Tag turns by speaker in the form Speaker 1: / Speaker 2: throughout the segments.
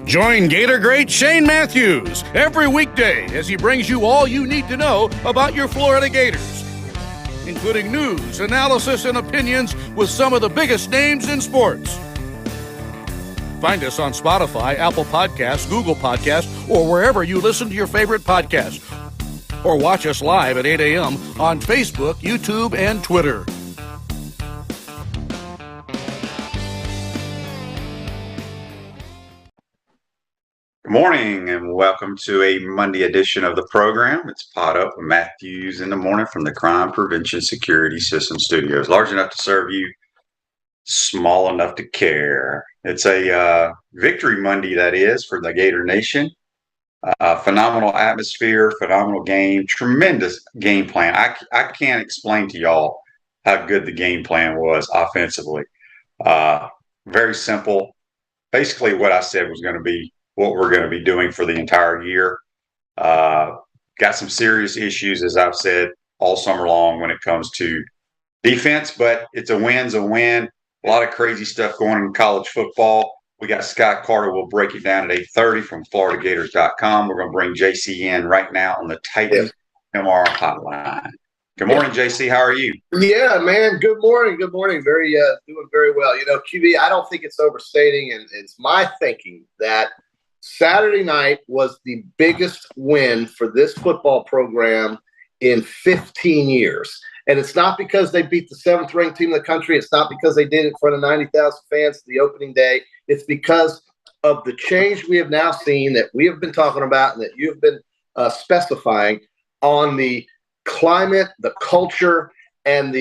Speaker 1: Join Gator great Shane Matthews every weekday as he brings you all you need to know about your Florida Gators, including news, analysis, and opinions with some of the biggest names in sports. Find us on Spotify, Apple Podcasts, Google Podcasts, or wherever you listen to your favorite podcast. Or watch us live at 8 a.m. on Facebook, YouTube, and Twitter.
Speaker 2: Good morning and welcome to a Monday edition of the program. It's Pot Up with Matthews in the morning from the Crime Prevention Security System Studios. Large enough to serve you, small enough to care. It's a victory Monday, that is, for the Gator Nation. Phenomenal atmosphere, phenomenal game, tremendous game plan. I can't explain to y'all how good the game plan was offensively. Very simple. Basically what I said was going to be what we're going to be doing for the entire year. Got some serious issues, as I've said, all summer long when it comes to defense, but it's a win's a win. A lot of crazy stuff going on in college football. We got Scott Carter. We'll break it down at 8:30 from FloridaGators.com. We're going to bring JC in right now on the Titan MR hotline. Good morning, JC. How are you?
Speaker 3: Yeah, man. Good morning. Good morning. Doing very well. You know, QB, I don't think it's overstating, and it's my thinking that Saturday night was the biggest win for this football program in 15 years. And it's not because they beat the 7th-ranked team in the country. It's not because they did it in front of 90,000 fans the opening day. It's because of the change we have now seen that we have been talking about and that you've been specifying on the climate, the culture, and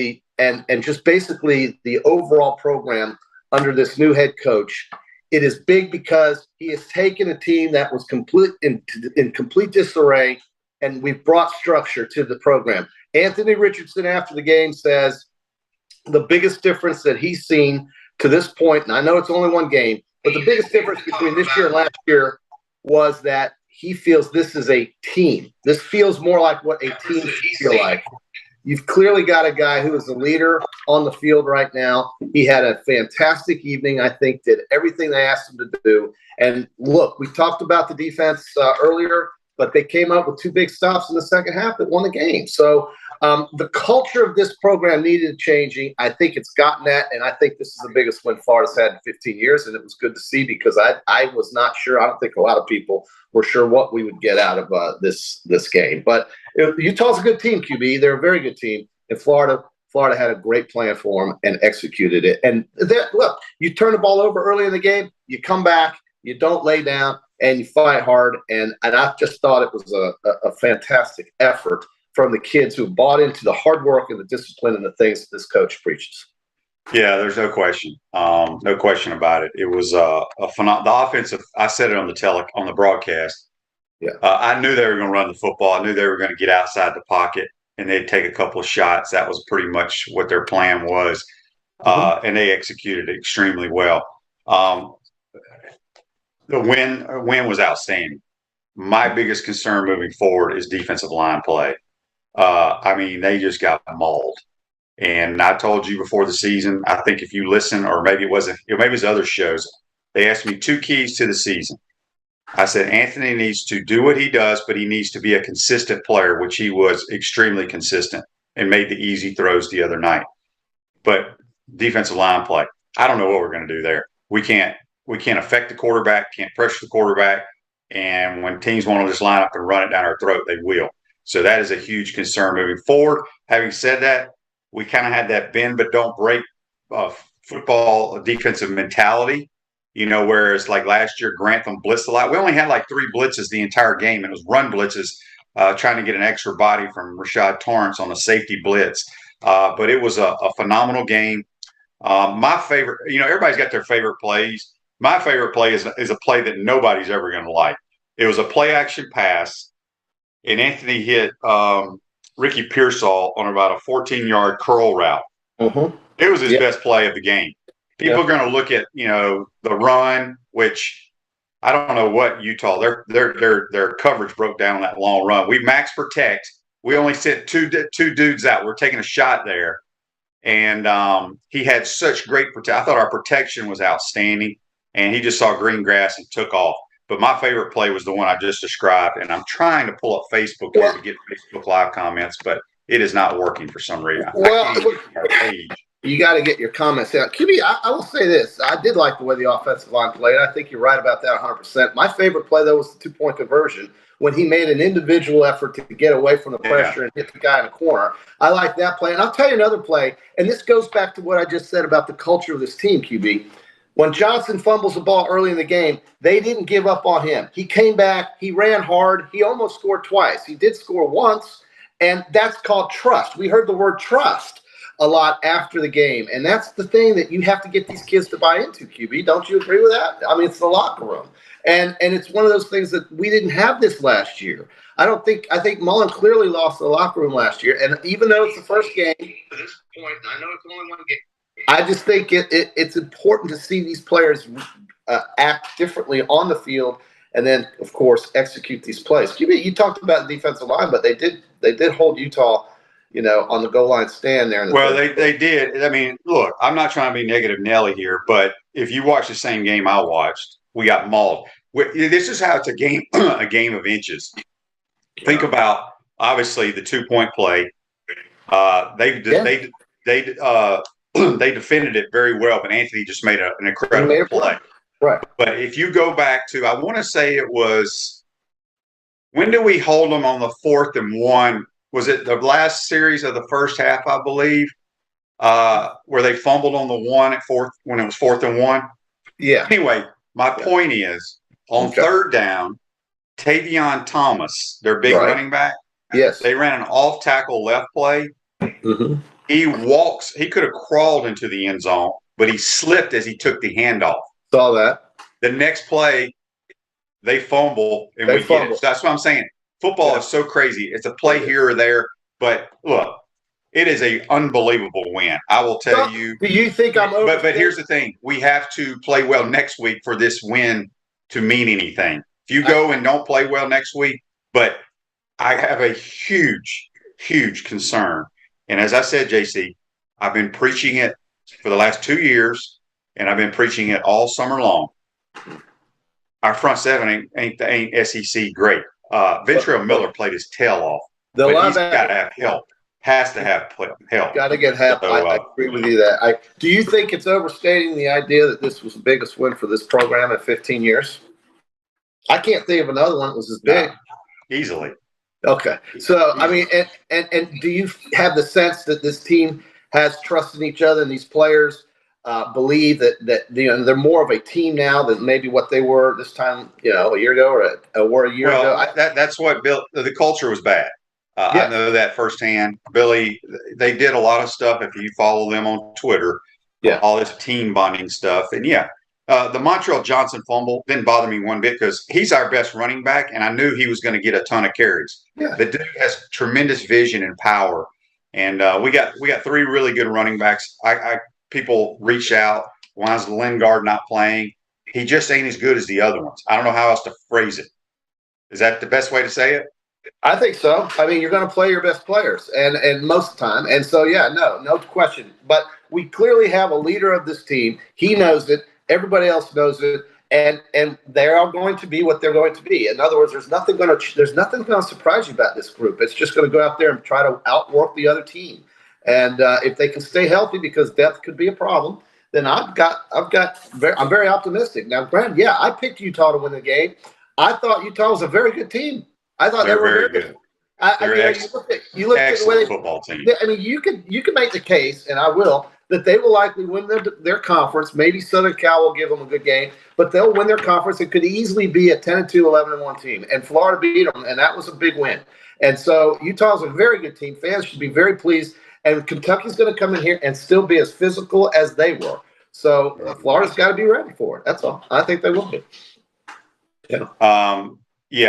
Speaker 3: just basically the overall program under this new head coach. It is big because he has taken a team that was in complete disarray, and we've brought structure to the program. Anthony Richardson, after the game, says the biggest difference that he's seen to this point, and I know it's only one game, but the biggest difference between this year and last year was that he feels this is a team. This feels more like what a team should feel like. You've clearly got a guy who is a leader on the field right now. He had a fantastic evening, I think, did everything they asked him to do. And look, we talked about the defense earlier, but they came up with 2 big stops in the second half that won the game. So the culture of this program needed changing. I think it's gotten that, and I think this is the biggest win Florida's had in 15 years, and it was good to see because I was not sure. I don't think a lot of people were sure what we would get out of this game. But Utah's a good team, QB. They're a very good team. And Florida had a great plan for them and executed it. And look, you turn the ball over early in the game, you come back, you don't lay down, and you fight hard. And I just thought it was a fantastic effort from the kids who bought into the hard work and the discipline and the things that this coach preaches.
Speaker 2: Yeah, there's no question. No question about it. It was a phenomenal. The offensive, I said it on the broadcast.
Speaker 3: Yeah.
Speaker 2: I knew they were going to run the football. I knew they were going to get outside the pocket and they'd take a couple of shots. That was pretty much what their plan was. And they executed it extremely well. The win was outstanding. My biggest concern moving forward is defensive line play. I mean, they just got mauled. And I told you before the season, I think if you listen, or maybe it wasn't, maybe it was other shows, they asked me 2 keys to the season. I said, Anthony needs to do what he does, but he needs to be a consistent player, which he was extremely consistent and made the easy throws the other night. But defensive line play, I don't know what we're going to do there. We can't affect the quarterback, can't pressure the quarterback. And when teams want to just line up and run it down our throat, they will. So that is a huge concern moving forward. Having said that, we kind of had that bend but don't break football defensive mentality, you know, whereas like last year, Grantham blitzed a lot. We only had like 3 blitzes the entire game, and it was run blitzes trying to get an extra body from Rashad Torrance on a safety blitz. But it was a phenomenal game. My favorite, you know, everybody's got their favorite plays. My favorite play is a play that nobody's ever going to like. It was a play-action pass, and Anthony hit Ricky Pearsall on about a 14-yard curl route.
Speaker 3: Mm-hmm.
Speaker 2: It was his best play of the game. People are going to look at, you know, the run, which I don't know what Utah, their coverage broke down on that long run. We max protect. We only sent two dudes out. We're taking a shot there. and he had such great protection. I thought our protection was outstanding, and he just saw green grass and took off. But my favorite play was the one I just described, and I'm trying to pull up Facebook here to get Facebook Live comments, but it is not working for some reason.
Speaker 3: You got to get your comments out. QB, I will say this. I did like the way the offensive line played. I think you're right about that 100%. My favorite play, though, was the two-point conversion when he made an individual effort to get away from the pressure and hit the guy in the corner. I like that play. And I'll tell you another play, and this goes back to what I just said about the culture of this team, QB. When Johnson fumbles the ball early in the game, they didn't give up on him. He came back. He ran hard. He almost scored twice. He did score once, and that's called trust. We heard the word trust a lot after the game, and that's the thing that you have to get these kids to buy into, QB. Don't you agree with that? I mean, it's the locker room, and it's one of those things that we didn't have this last year. I think Mullen clearly lost the locker room last year, and even though it's the first game, to this point, I know it's only one game. I just think it's important to see these players act differently on the field, and then, of course, execute these plays. QB, you talked about the defensive line, but they did hold Utah, on the goal line stand there.
Speaker 2: Well, they did. I mean, look, I'm not trying to be negative Nelly here, but if you watch the same game I watched, we got mauled. This is how it's a game of inches. Think about, obviously, the 2-point play. They defended it very well, but Anthony just made an incredible play.
Speaker 3: Right.
Speaker 2: But if you go back to, I want to say it was, when did we hold them on the 4th and 1? Was it the last series of the first half, I believe, where they fumbled on the 1 at 4th when it was 4th and 1?
Speaker 3: Yeah.
Speaker 2: Anyway, my point is, on 3rd down, Tavion Thomas, their big running back, they ran an off-tackle left play.
Speaker 3: Mm-hmm.
Speaker 2: He could have crawled into the end zone, but he slipped as he took the handoff.
Speaker 3: Saw that.
Speaker 2: The next play, they fumble, and we get it. That's what I'm saying. Football is so crazy. It's a play here or there, but look, it is an unbelievable win. I will tell you.
Speaker 3: Do you think I'm over?
Speaker 2: But here's the thing. We have to play well next week for this win to mean anything. If you go and don't play well next week, but I have a huge, huge concern. And as I said, JC, I've been preaching it for the last 2 years, and I've been preaching it all summer long. Our front seven ain't SEC great. Ventrell Miller played his tail off, but he's got to have help. Has to have help.
Speaker 3: Got to get help. I agree with you that. Do you think it's overstating the idea that this was the biggest win for this program in 15 years? I can't think of another one that was as big.
Speaker 2: No, easily.
Speaker 3: Okay. So, I mean, and do you have the sense that this team has trust in each other and these players believe that they're more of a team now than maybe what they were this time, a year ago or a year ago?
Speaker 2: That's what Bill – the culture was bad. I know that firsthand. Billy, they did a lot of stuff if you follow them on Twitter. All this team bonding stuff. And, the Montreal Johnson fumble didn't bother me one bit because he's our best running back, and I knew he was going to get a ton of carries.
Speaker 3: Yeah.
Speaker 2: The dude has tremendous vision and power, and we got 3 really good running backs. People reach out. Why is Lingard not playing? He just ain't as good as the other ones. I don't know how else to phrase it. Is that the best way to say it?
Speaker 3: I think so. I mean, you're going to play your best players, and most of the time. And so, no question. But we clearly have a leader of this team. He knows it. Everybody else knows it, and they are going to be what they're going to be. In other words, there's nothing going to surprise you about this group. It's just going to go out there and try to outwork the other team. And if they can stay healthy, because depth could be a problem, then I'm very optimistic. Now, granted, I picked Utah to win the game. I thought Utah was a very good team. I thought they were very good. You look at the way
Speaker 2: football team.
Speaker 3: I mean, you can make the case, and I will, that they will likely win their conference. Maybe Southern Cal will give them a good game, but they'll win their conference. It could easily be a 10-2, 11-1 team, and Florida beat them, and that was a big win. And so Utah's a very good team. Fans should be very pleased, and Kentucky's going to come in here and still be as physical as they were. So Florida's got to be ready for it. That's all. I think they will be.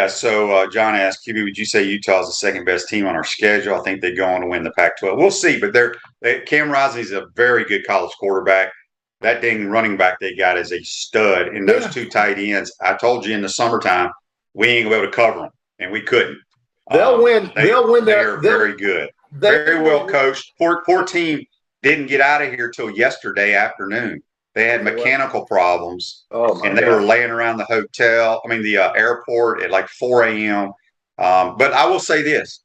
Speaker 2: So John asked, QB, would you say Utah's the second best team on our schedule? I think they go on to win the Pac-12. We'll see, but Cam Rising's a very good college quarterback. That dang running back they got is a stud. And those 2 tight ends, I told you in the summertime, we ain't going to be able to cover them, and we couldn't.
Speaker 3: They'll win. They'll win.
Speaker 2: They're very good. Very well coached. Poor team. didn't get out of here till yesterday afternoon. They had mechanical problems, and they were laying around the airport at like 4 a.m. But I will say this: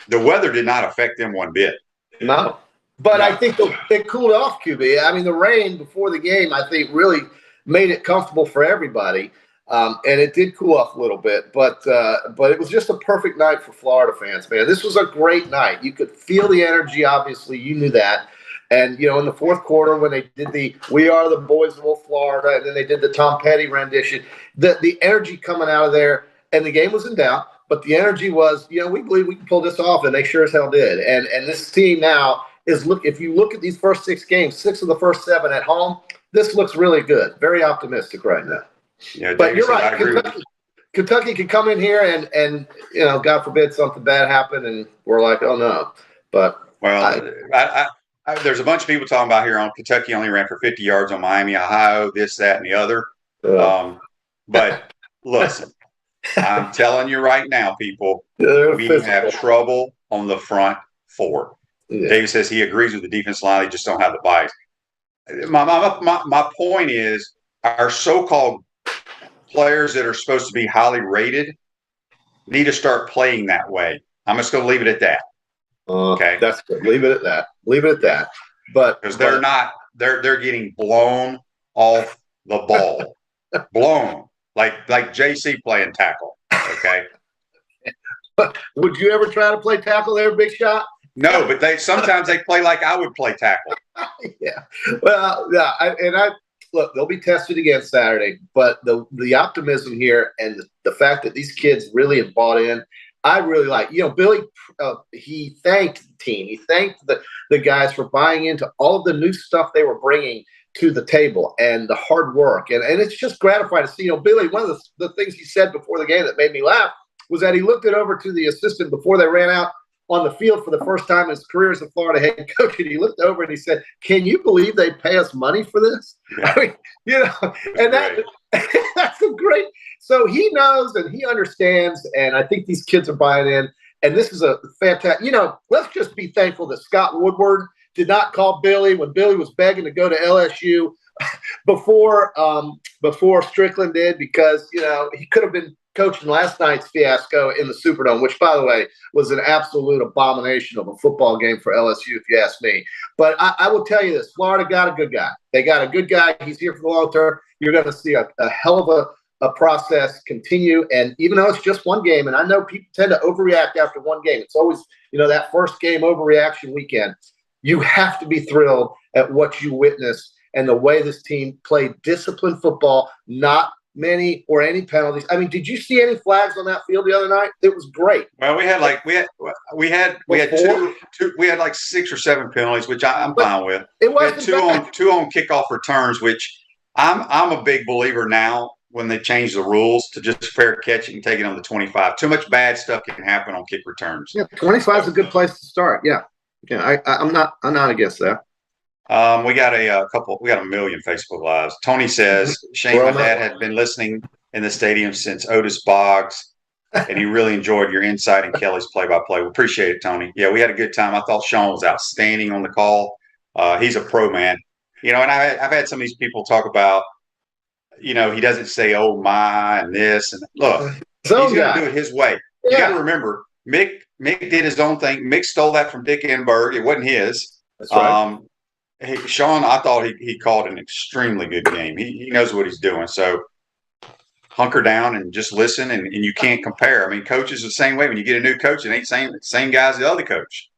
Speaker 2: the weather did not affect them one bit.
Speaker 3: No. But I think it cooled off, QB. I mean, the rain before the game, I think, really made it comfortable for everybody. And it did cool off a little bit. But it was just a perfect night for Florida fans, man. This was a great night. You could feel the energy, obviously. You knew that. And, in the fourth quarter when they did the "We Are the Boys of Old Florida," and then they did the Tom Petty rendition, the energy coming out of there, and the game was in doubt. But the energy was, we believe we can pull this off, and they sure as hell did. And this team now – if you look at these first 6 games, 6 of the first 7 at home, this looks really good. Very optimistic right now.
Speaker 2: Yeah,
Speaker 3: but you're right. Kentucky can come in here and God forbid something bad happen, and we're like, oh no. But
Speaker 2: there's a bunch of people talking about here on Kentucky only ran for 50 yards on Miami, Ohio, this, that, and the other. But listen, I'm telling you right now, people, we have trouble on the front 4. Yeah. David says he agrees with the defense line. They just don't have the bodies. My point is our so-called players that are supposed to be highly rated need to start playing that way. I'm just going to leave it at that.
Speaker 3: Okay. That's good. Leave it at that. But
Speaker 2: because they're getting blown off the ball. Blown. Like JC playing tackle. Okay.
Speaker 3: Would you ever try to play tackle there, Big Shot?
Speaker 2: No, but sometimes they play like I would play tackle.
Speaker 3: Yeah. Well, yeah. Look, they'll be tested again Saturday, but the optimism here and the fact that these kids really have bought in, I really like. Billy, he thanked the team. He thanked the guys for buying into all of the new stuff they were bringing to the table and the hard work. And it's just gratifying to see. Billy, one of the things he said before the game that made me laugh was that he looked it over to the assistant before they ran out on the field for the first time in his career as a Florida head coach, and he looked over and he said, "Can you believe they pay us money for this?" Yeah. I mean, and that's a great. So he knows and he understands, and I think these kids are buying in. And this is a fantastic. Let's just be thankful that Scott Woodward did not call Billy when Billy was begging to go to LSU before Strickland did, because he could have been coaching last night's fiasco in the Superdome, which, by the way, was an absolute abomination of a football game for LSU, if you ask me. But I will tell you this: Florida got a good guy. They got a good guy. He's here for the long term. You're going to see a hell of a process continue. And even though it's just one game, and I know people tend to overreact after one game, it's always that first game overreaction weekend. You have to be thrilled at what you witnessed and the way this team played disciplined football, not many or any penalties. I mean, did you see any flags on that field the other night? It was great.
Speaker 2: Well, we had like 6 or 7 penalties, which I'm fine with.
Speaker 3: It wasn't
Speaker 2: two on kickoff returns, which I'm a big believer now when they change the rules to just fair catch it and take it on the 25. Too much bad stuff can happen on kick returns.
Speaker 3: Yeah, 25 is a good place to start. Yeah, I'm not against that.
Speaker 2: We got a million Facebook Lives. Tony says, Shane, my dad had been listening in the stadium since Otis Boggs, and he really enjoyed your insight and Kelly's play-by-play. We appreciate it, Tony. Yeah, we had a good time. I thought Sean was outstanding on the call. He's a pro, man. And I've had some of these people talk about, he doesn't say, oh, my, and this. And look, he's going to do it his way. Yeah. You got to remember, Mick did his own thing. Mick stole that from Dick Enberg. It wasn't his.
Speaker 3: That's right.
Speaker 2: Hey, Sean, I thought he called an extremely good game. He knows what he's doing. So hunker down and just listen, and you can't compare. I mean, coaches the same way. When you get a new coach, it ain't the same guy as the other coach.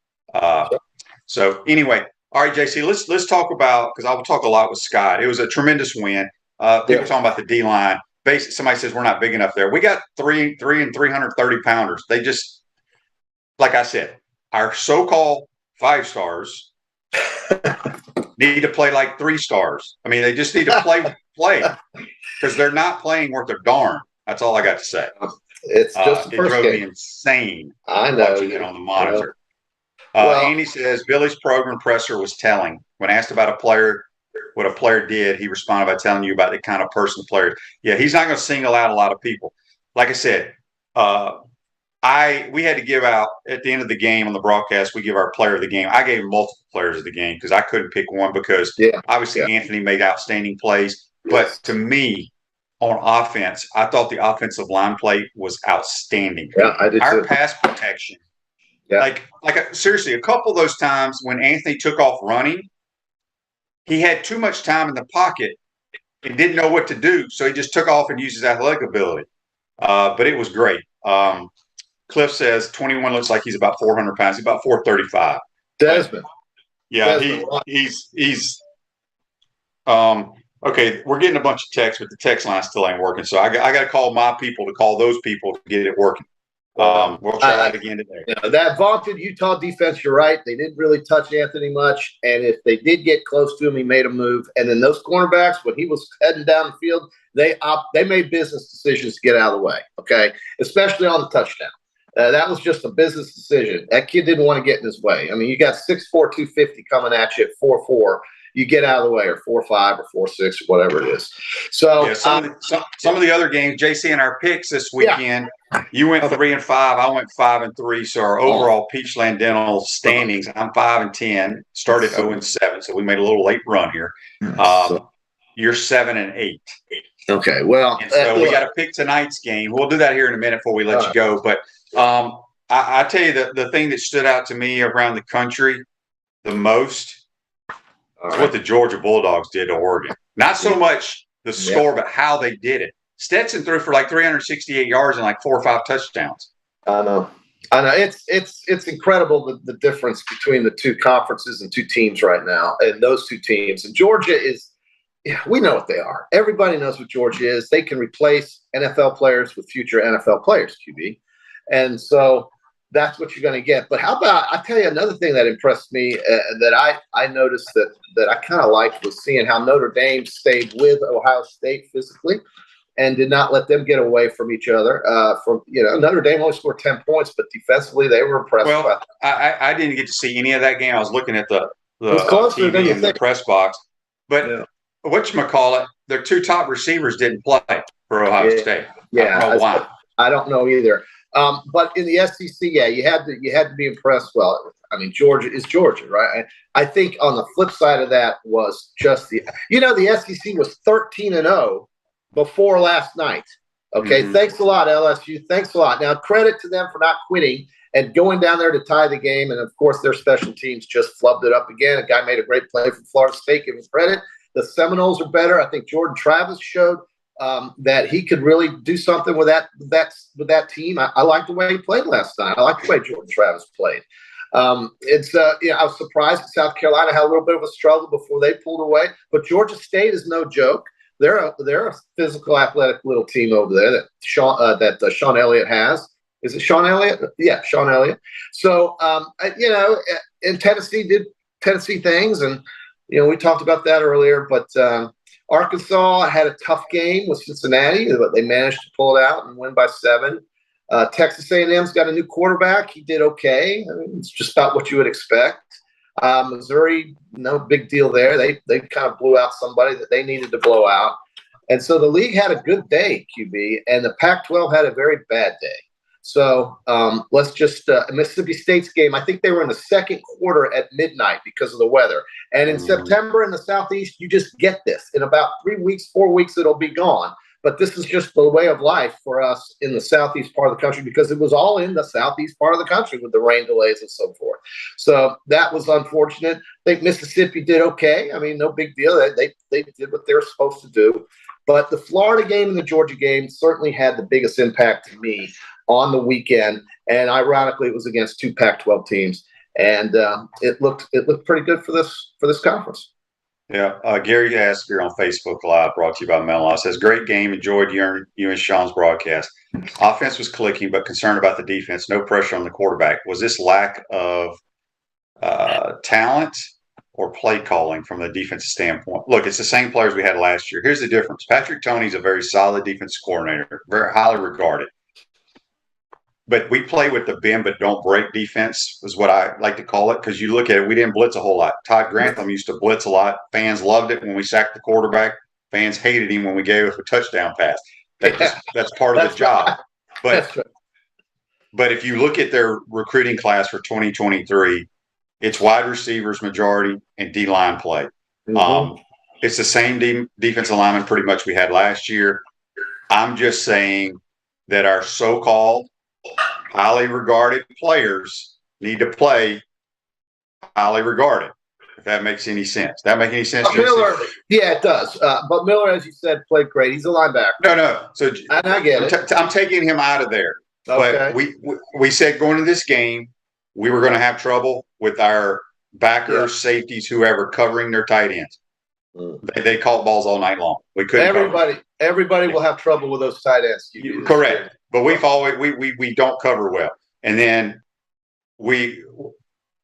Speaker 2: So anyway, all right, JC, let's talk about, because I will talk a lot with Scott. It was a tremendous win. People talking about the D-line. Basically, somebody says we're not big enough there. We got three and 330 pounders. They just, like I said, our so-called 5 stars need to play like 3 stars. I mean, they just need to play because they're not playing worth their darn. That's all I got to say.
Speaker 3: It's just
Speaker 2: it drove me insane.
Speaker 3: I know.
Speaker 2: Watching it on the monitor. Andy says Billy's program presser was telling. When asked about what a player did, he responded by telling you about the kind of person the player is. Yeah, he's not going to single out a lot of people. Like I said, we had to give out at the end of the game on the broadcast. We give our player of the game. I gave multiple players of the game because I couldn't pick one because obviously Anthony made outstanding plays. But to me, on offense, I thought the offensive line play was outstanding.
Speaker 3: Yeah, I did
Speaker 2: Our
Speaker 3: too.
Speaker 2: pass protection, seriously, a couple of those times when Anthony took off running, he had too much time in the pocket and didn't know what to do, so he just took off and used his athletic ability. But it was great. Cliff says 21 looks like he's about 400 pounds. He's about 435.
Speaker 3: Desmond.
Speaker 2: Yeah, he's okay, we're getting a bunch of texts, but the text line still ain't working. So I got to call my people to call those people to get it working. We'll try that again today.
Speaker 3: That vaunted Utah defense, you're right. They didn't really touch Anthony much. And if they did get close to him, he made a move. And then those cornerbacks, when he was heading down the field, they made business decisions to get out of the way, okay, especially on the touchdown. That was just a business decision. That kid didn't want to get in his way. I mean, you got 6'4", 250 coming at you at 4'4". You get out of the way, or 4'5" or 4'6", or whatever it is. So
Speaker 2: some of the other games, JC, and our picks this weekend, you went 3-5, I went 5-3. So our overall Peachland Dental standings, I'm 5-10, started 0-7, so we made a little late run here. You're 7-8.
Speaker 3: Okay, well,
Speaker 2: and so we got to pick tonight's game. We'll do that here in a minute before we let you go. But I tell you, the thing that stood out to me around the country the most is what the Georgia Bulldogs did to Oregon. Not so much the score, but how they did it. Stetson threw for like 368 yards and like 4 or 5 touchdowns.
Speaker 3: I know. It's incredible the difference between the two conferences and two teams right now, and those two teams. And Georgia is, we know what they are. Everybody knows what Georgia is. They can replace NFL players with future NFL players, QB. And so that's what you're going to get. But how about, I tell you another thing that impressed me that I noticed that I kind of liked was seeing how Notre Dame stayed with Ohio State physically and did not let them get away from each other. Notre Dame only scored 10 points, but defensively they were impressed.
Speaker 2: Well, I didn't get to see any of that game. I was looking at the
Speaker 3: TV
Speaker 2: in the press box. But whatchamacallit, their 2 top receivers didn't play for Ohio State.
Speaker 3: Yeah,
Speaker 2: I don't know why.
Speaker 3: I don't know either. But in the SEC, you had to be impressed. Well, I mean, Georgia is Georgia, right? I think on the flip side of that was just the SEC was 13-0 before last night. Okay, Thanks a lot, LSU. Thanks a lot. Now, credit to them for not quitting and going down there to tie the game. And of course, their special teams just flubbed it up again. A guy made a great play from Florida State. Give him credit. The Seminoles are better. I think Jordan Travis showed that he could really do something with that team. I liked the way he played last night. I liked the way Jordan Travis played. I was surprised that South Carolina had a little bit of a struggle before they pulled away. But Georgia State is no joke. They're a physical, athletic little team over there that Sean Elliott has. Is it Sean Elliott? Yeah, Sean Elliott. So and Tennessee did Tennessee things, and we talked about that earlier, but. Arkansas had a tough game with Cincinnati, but they managed to pull it out and win by 7. Texas A&M's got a new quarterback. He did okay. I mean, it's just about what you would expect. Missouri, no big deal there. They kind of blew out somebody that they needed to blow out. And so the league had a good day, QB, and the Pac-12 had a very bad day. So let's just Mississippi State's game, I think they were in the second quarter at midnight because of the weather. And in September in the Southeast, you just get this. In about 3 weeks, 4 weeks, it'll be gone. But this is just the way of life for us in the Southeast part of the country because it was all in the Southeast part of the country with the rain delays and so forth. So that was unfortunate. I think Mississippi did okay. I mean, no big deal. They did what they were supposed to do. But the Florida game and the Georgia game certainly had the biggest impact to me on the weekend, and ironically, it was against 2 Pac-12 teams, and it looked pretty good for this conference.
Speaker 2: Yeah, Gary asked here on Facebook Live, brought to you by Mellon, says, "Great game, enjoyed you and Sean's broadcast. Offense was clicking, but concerned about the defense. No pressure on the quarterback. Was this lack of talent or play calling from the defensive standpoint? Look, it's the same players we had last year. Here's the difference: Patrick Toney's a very solid defensive coordinator, very highly regarded." But we play with the bend but don't break defense is what I like to call it because you look at it, we didn't blitz a whole lot. Todd Grantham used to blitz a lot. Fans loved it when we sacked the quarterback. Fans hated him when we gave us a touchdown pass. That's part of the job. But But if you look at their recruiting class for 2023, it's wide receivers majority and D-line play. It's the same defensive lineman pretty much we had last year. I'm just saying that our so-called highly regarded players need to play highly regarded, if that makes any sense. That make any sense,
Speaker 3: Miller, yeah, it does. But Miller, as you said, played great. He's a linebacker.
Speaker 2: No. So
Speaker 3: and I get it.
Speaker 2: I'm taking him out of there. Okay. But we said going into this game, we were going to have trouble with our backers, safeties, whoever covering their tight ends. They caught balls all night long. We couldn't.
Speaker 3: Everybody will have trouble with those tight ends.
Speaker 2: Correct. But we've always we don't cover well. And then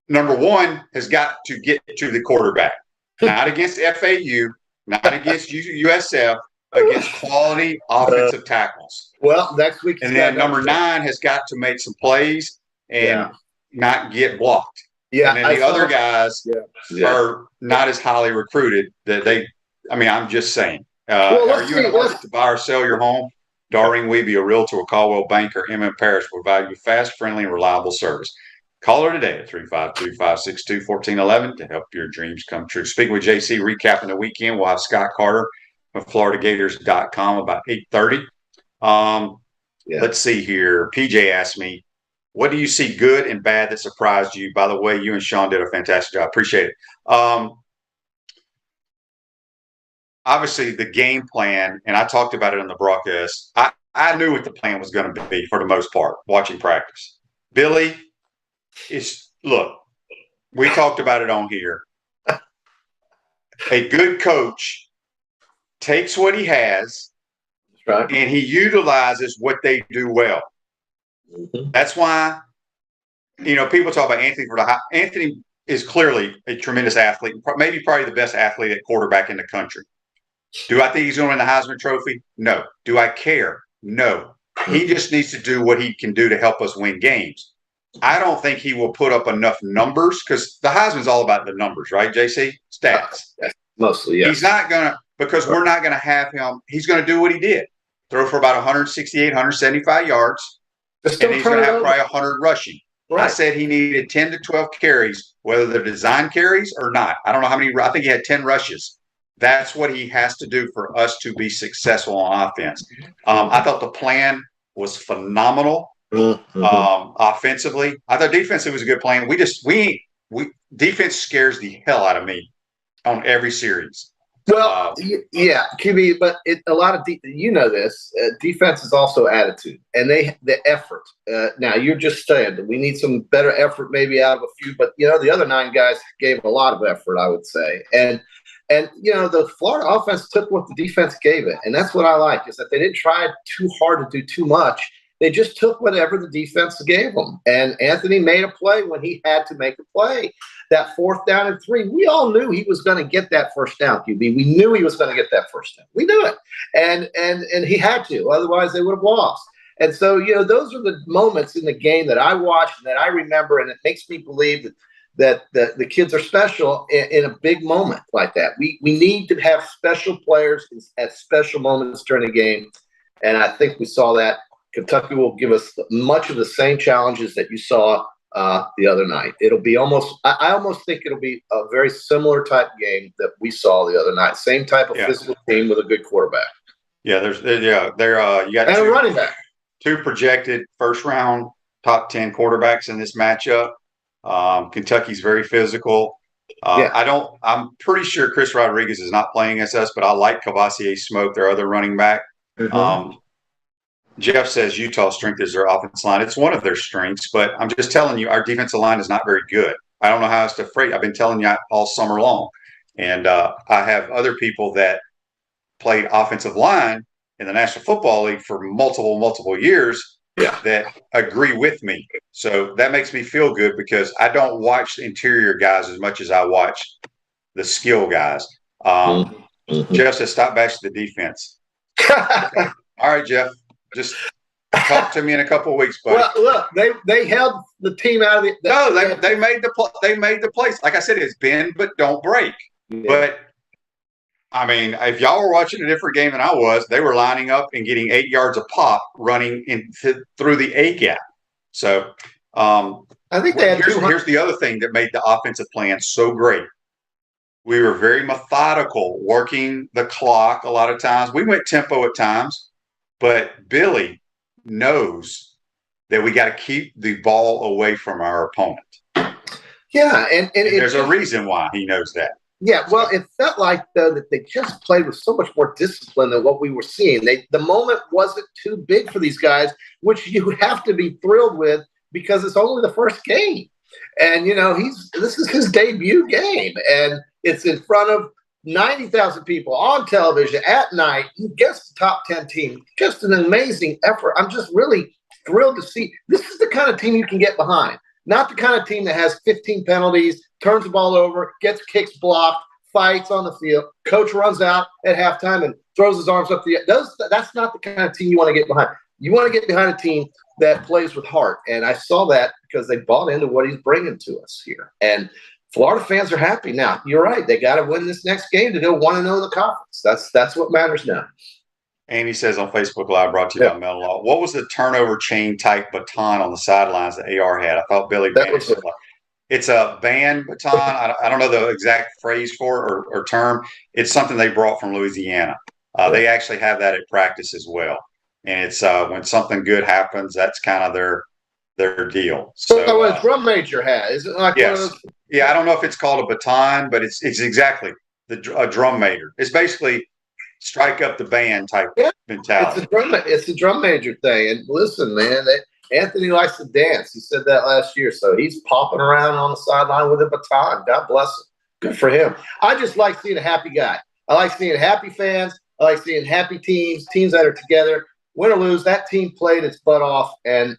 Speaker 2: number one has got to get to the quarterback, not against FAU, not against USF, against quality offensive tackles.
Speaker 3: Well, next week.
Speaker 2: And then number 9 has got to make some plays and not get blocked.
Speaker 3: Yeah.
Speaker 2: And then the other guys are not as highly recruited I'm just saying. Are you in a market to buy or sell your home? Darring Weeby, a realtor with Caldwell Banker, M.M. Parish, will provide you fast, friendly, and reliable service. Call her today at 352-562-1411 to help your dreams come true. Speaking with JC, recapping the weekend, we'll have Scott Carter of FloridaGators.com about 8:30. Let's see here. PJ asked me, what do you see good and bad that surprised you? By the way, you and Sean did a fantastic job. Appreciate it. Obviously, the game plan, and I talked about it on the broadcast, I knew what the plan was going to be for the most part, watching practice. Billy, look, we talked about it on here. A good coach takes what he has and he utilizes what they do well. That's why, people talk about Anthony Anthony is clearly a tremendous athlete, maybe probably the best athlete at quarterback in the country. Do I think he's going to win the Heisman Trophy? No. Do I care? No. He just needs to do what he can do to help us win games. I don't think he will put up enough numbers because the Heisman's all about the numbers, right, JC? Stats.
Speaker 3: Mostly, yeah.
Speaker 2: He's not going to, because we're not going to have him. He's going to do what he did. Throw for about 168, 175 yards. And he's going to have probably 100 rushing. Right. I said he needed 10 to 12 carries, whether they're design carries or not. I don't know how many. I think he had 10 rushes. That's what he has to do for us to be successful on offense. I thought the plan was phenomenal. Offensively, I thought defensively was a good plan. Defense scares the hell out of me on every series.
Speaker 3: Well, QB, but a lot of this defense is also attitude and the effort. Now you're just saying that we need some better effort, maybe out of a few, but the other 9 guys gave a lot of effort, I would say, and the Florida offense took what the defense gave it, and that's what I like is that they didn't try too hard to do too much. They just took whatever the defense gave them. And Anthony made a play when he had to make a play. That 4th down and 3, we all knew he was going to get that first down, QB. We knew he was going to get that first down. We knew it. And he had to. Otherwise, they would have lost. And so, those are the moments in the game that I watched and that I remember, and it makes me believe that the kids are special in a big moment like that. We need to have special players at special moments during the game, and I think we saw that. Kentucky will give us much of the same challenges that you saw the other night. It'll be I almost think it'll be a very similar type game that we saw the other night. Same type of physical team with a good quarterback. Yeah,
Speaker 2: you got
Speaker 3: a running back.
Speaker 2: 2 projected first-round top 10 quarterbacks in this matchup. Kentucky's very physical. I'm pretty sure Chris Rodriguez is not playing against us, but I like Cavassier Smoke, their other running back. Jeff says Utah's strength is their offensive line. It's one of their strengths, but I'm just telling you, our defensive line is not very good. I don't know how else to phrase. I've been telling you all summer long. And I have other people that played offensive line in the National Football League for multiple years that agree with me. So that makes me feel good because I don't watch the interior guys as much as I watch the skill guys. Jeff says, stop bashing the defense. All right, Jeff. Just talk to me in a couple of weeks, buddy.
Speaker 3: Well, look, they held the team out of the.
Speaker 2: No, they made the place. Like I said, it's bend but don't break. Yeah. But I mean, if y'all were watching a different game than I was, they were lining up and getting 8 yards a pop, running through the A gap. So
Speaker 3: I think they had
Speaker 2: here's the other thing that made the offensive plan so great. We were very methodical, working the clock a lot of times. We went tempo at times, but Billy knows that we got to keep the ball away from our opponent.
Speaker 3: Yeah, and
Speaker 2: there's a reason why he knows that.
Speaker 3: Yeah, well, it felt like, though, that they just played with so much more discipline than what we were seeing. The moment wasn't too big for these guys, which you have to be thrilled with because it's only the first game. And, this is his debut game, and it's in front of 90,000 people on television at night against the top 10 team. Just an amazing effort. I'm just really thrilled to see. This is the kind of team you can get behind. Not the kind of team that has 15 penalties, turns the ball over, gets kicks blocked, fights on the field. Coach runs out at halftime and throws his arms up the air. That's not the kind of team you want to get behind. You want to get behind a team that plays with heart. And I saw that because they bought into what he's bringing to us here. And Florida fans are happy now. You're right. They got to win this next game to go 1-0 in the conference. That's what matters now.
Speaker 2: Andy says on Facebook Live, brought to you by Metal Law, what was the turnover chain type baton on the sidelines that AR had? I thought Billy managed it. It's a band baton. I don't know the exact phrase for it or term. It's something they brought from Louisiana. They actually have that at practice as well. And it's when something good happens, that's kind of their deal.
Speaker 3: So what a drum major had, is it like one of those?
Speaker 2: Yeah, I don't know if it's called a baton, but it's exactly a drum major. It's basically strike up the band type mentality.
Speaker 3: It's a drum major thing. And listen, man, Anthony likes to dance. He said that last year. So he's popping around on the sideline with a baton. God bless him. Good for him. I just like seeing a happy guy. I like seeing happy fans. I like seeing happy teams that are together. Win or lose, that team played its butt off. And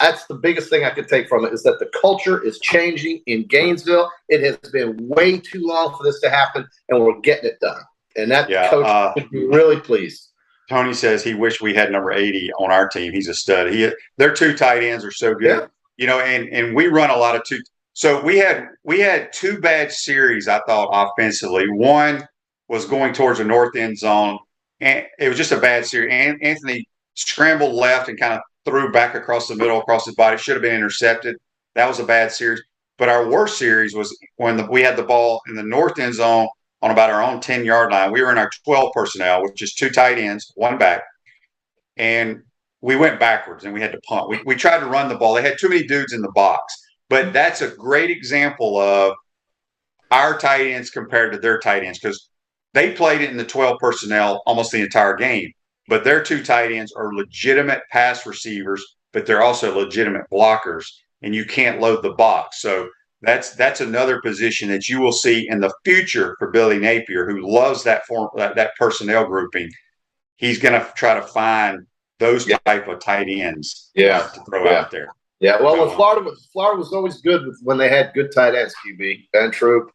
Speaker 3: that's the biggest thing I could take from it is that the culture is changing in Gainesville. It has been way too long for this to happen, and we're getting it done. And that coach would be really pleased.
Speaker 2: Tony says he wished we had number 80 on our team. He's a stud. Their two tight ends are so good. Yeah. And we run a lot of two. So we had two bad series, I thought, offensively. One was going towards the north end zone, and it was just a bad series. And Anthony scrambled left and kind of threw back across the middle, across his body. Should have been intercepted. That was a bad series. But our worst series was when we had the ball in the north end zone on about our own 10-yard line. We were in our 12 personnel, which is two tight ends, one back. And we went backwards and we had to punt. We tried to run the ball. They had too many dudes in the box. But that's a great example of our tight ends compared to their tight ends because they played it in the 12 personnel almost the entire game. But their two tight ends are legitimate pass receivers, but they're also legitimate blockers, and you can't load the box. So that's another position that you will see in the future for Billy Napier, who loves that personnel grouping. He's going to try to find those type of tight ends to throw out there.
Speaker 3: Yeah, well, Florida was always good when they had good tight ends, QB, Ben Troop,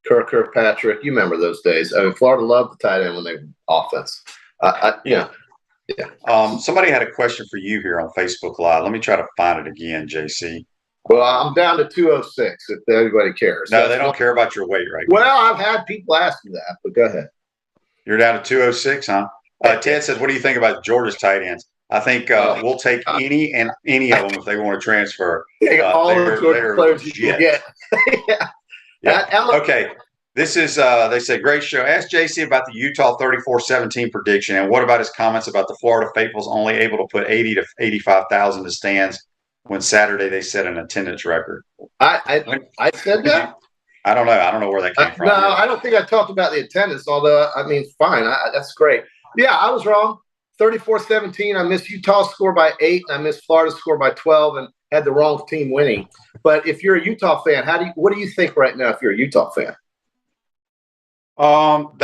Speaker 3: Kirkpatrick. You remember those days. I mean, Florida loved the tight end when they were offense. Yeah.
Speaker 2: Somebody had a question for you here on Facebook Live. Let me try to find it again, JC.
Speaker 3: Well, I'm down to 206 if anybody cares.
Speaker 2: No, they don't care about your weight right now.
Speaker 3: Well, I've had people ask me that, but go ahead.
Speaker 2: You're down to 206, huh? Ted says, what do you think about Georgia's tight ends? I think we'll take any of them if they want to transfer.
Speaker 3: All the Georgia players you can get.
Speaker 2: Okay. This is, they say, great show. Ask JC about the Utah 34-17 prediction. And what about his comments about the Florida Faithfuls only able to put 80 to 85,000 to stands when Saturday they set an attendance record?
Speaker 3: I said that?
Speaker 2: I don't know. I don't know where that came from.
Speaker 3: No, I don't think I talked about the attendance, although, I mean, fine. That's great. Yeah, I was wrong. 34-17. I missed Utah's score by 8, and I missed Florida's score by 12, and had the wrong team winning. But if you're a Utah fan, what do you think right now if you're a Utah fan?
Speaker 2: I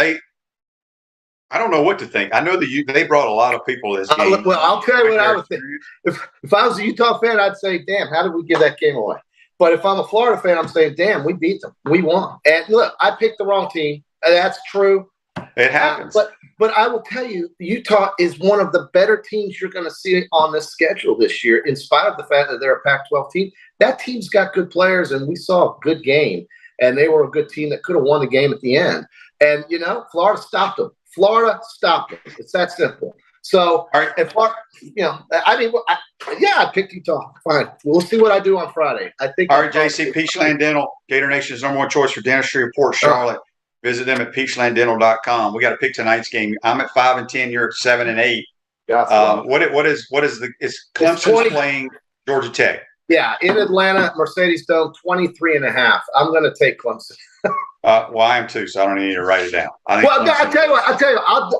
Speaker 2: don't know what to think. I know they brought a lot of people to this game.
Speaker 3: Well, I'll tell you what I would think. If I was a Utah fan, I'd say, damn, how did we give that game away? But if I'm a Florida fan, I'm saying, damn, we beat them. We won. And look, I picked the wrong team. That's true.
Speaker 2: It happens.
Speaker 3: But I will tell you, Utah is one of the better teams you're going to see on this schedule this year, in spite of the fact that they're a Pac-12 team. That team's got good players, and we saw a good game. And they were a good team that could have won the game at the end. And, Florida stopped them. It's that simple. So,
Speaker 2: All right.
Speaker 3: if I picked Utah. Fine. We'll see what I do on Friday. I think.
Speaker 2: All right, JC, Peachland Dental, Gator Nation's #1 choice for dentistry in Port Charlotte. Visit them at peachlanddental.com. We got to pick tonight's game. I'm at 5-10. You're at 7-8. Is Clemson's playing Georgia Tech?
Speaker 3: Yeah, in Atlanta, Mercedes-Dome, 23.5. I'm going to take Clemson.
Speaker 2: Well, I am too, so I don't need to write it down.
Speaker 3: I'll tell you what.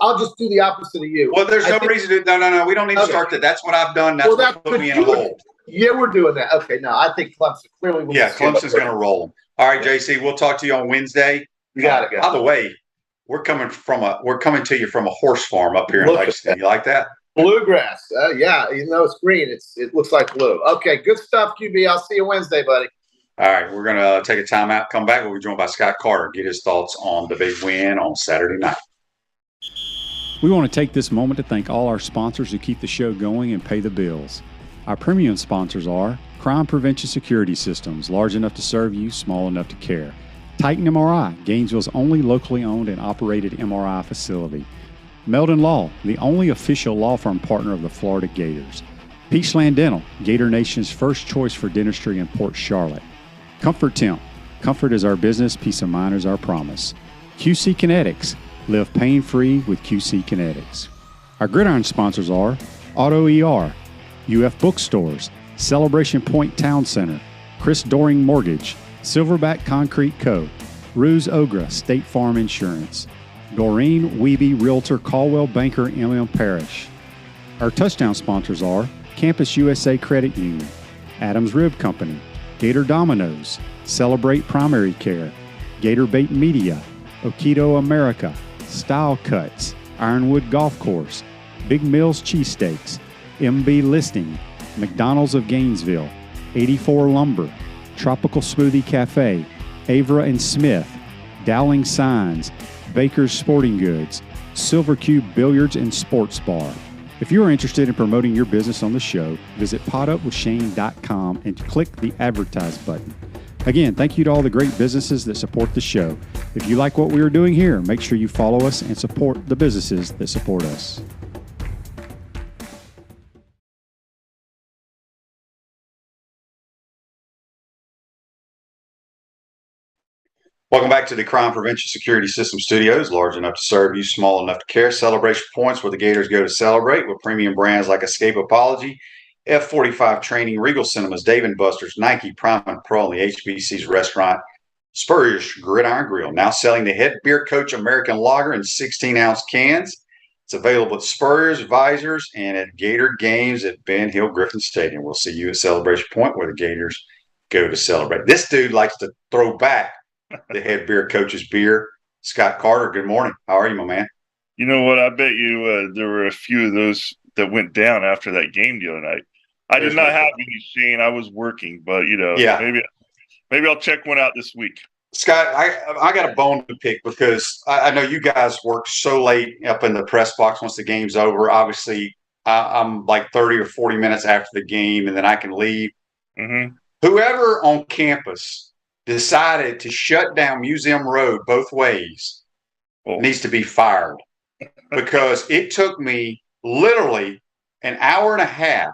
Speaker 3: I'll just do the opposite of you.
Speaker 2: Well, there's no reason to. No. We don't need to start that. That's what I've done. That's what put me in a hole.
Speaker 3: Yeah, we're doing that. Okay, no, I think Clemson clearly will.
Speaker 2: Yeah, Clemson's going to roll them. All right, JC, we'll talk to you on Wednesday.
Speaker 3: You got it, guys.
Speaker 2: By the way, we're coming to you from a horse farm up here in Lexington. You like that?
Speaker 3: Bluegrass. Yeah, even though it's green, it looks like blue. Okay, good stuff, QB. I'll see you Wednesday, buddy.
Speaker 2: All right, we're going to take a timeout, come back. We'll be joined by Scott Carter, get his thoughts on the big win on Saturday night.
Speaker 4: We want to take this moment to thank all our sponsors who keep the show going and pay the bills. Our premium sponsors are Crime Prevention Security Systems, large enough to serve you, small enough to care. Titan MRI, Gainesville's only locally owned and operated MRI facility. Meldon Law, the only official law firm partner of the Florida Gators. Peachland Dental, Gator Nation's first choice for dentistry in Port Charlotte. Comfort Temp, comfort is our business, peace of mind is our promise. QC Kinetics, live pain-free with QC Kinetics. Our gridiron sponsors are Auto ER, UF Bookstores, Celebration Point Town Center, Chris Doring Mortgage, Silverback Concrete Co., Ruse Ogra State Farm Insurance, Doreen Wiebe Realtor Caldwell Banker MM Parish. Our touchdown sponsors are Campus USA Credit Union, Adams Rib Company, Gator Dominoes, Celebrate Primary Care, Gator Bait Media, Okido America, Style Cuts, Ironwood Golf Course, Big Mills Cheesesteaks, MB Listing, McDonald's of Gainesville, 84 Lumber, Tropical Smoothie Cafe, Avra and Smith, Dowling Signs, Baker's Sporting Goods, Silver Cube Billiards and Sports Bar. If you are interested in promoting your business on the show, visit potupwithshane.com and click the Advertise button. Again, thank you to all the great businesses that support the show. If you like what we are doing here, make sure you follow us and support the businesses that support us.
Speaker 2: Welcome back to the Crime Prevention Security System Studios, large enough to serve you, small enough to care. Celebration Points, where the Gators go to celebrate, with premium brands like Escape Apology, F45 Training, Regal Cinemas, Dave & Buster's, Nike, Prime and Pro, and the HBC's restaurant, Spurrier's Gridiron Grill, now selling the Head Beer Coach American Lager in 16-ounce cans. It's available at Spurrier's, Visors, and at Gator Games at Ben Hill Griffin Stadium. We'll see you at Celebration Point, where the Gators go to celebrate. This dude likes to throw back the Head Beer Coach's beer. Scott Carter, good morning. How are you, my man?
Speaker 5: You know what? I bet you there were a few of those that went down after that game the other night. I did not have any, Shane. I was working, but maybe I'll check one out this week.
Speaker 2: Scott, I got a bone to pick because I know you guys work so late up in the press box once the game's over. Obviously, I'm like 30 or 40 minutes after the game, and then I can leave.
Speaker 5: Mm-hmm.
Speaker 2: Whoever on campus decided to shut down Museum Road both ways needs to be fired, because it took me literally an hour and a half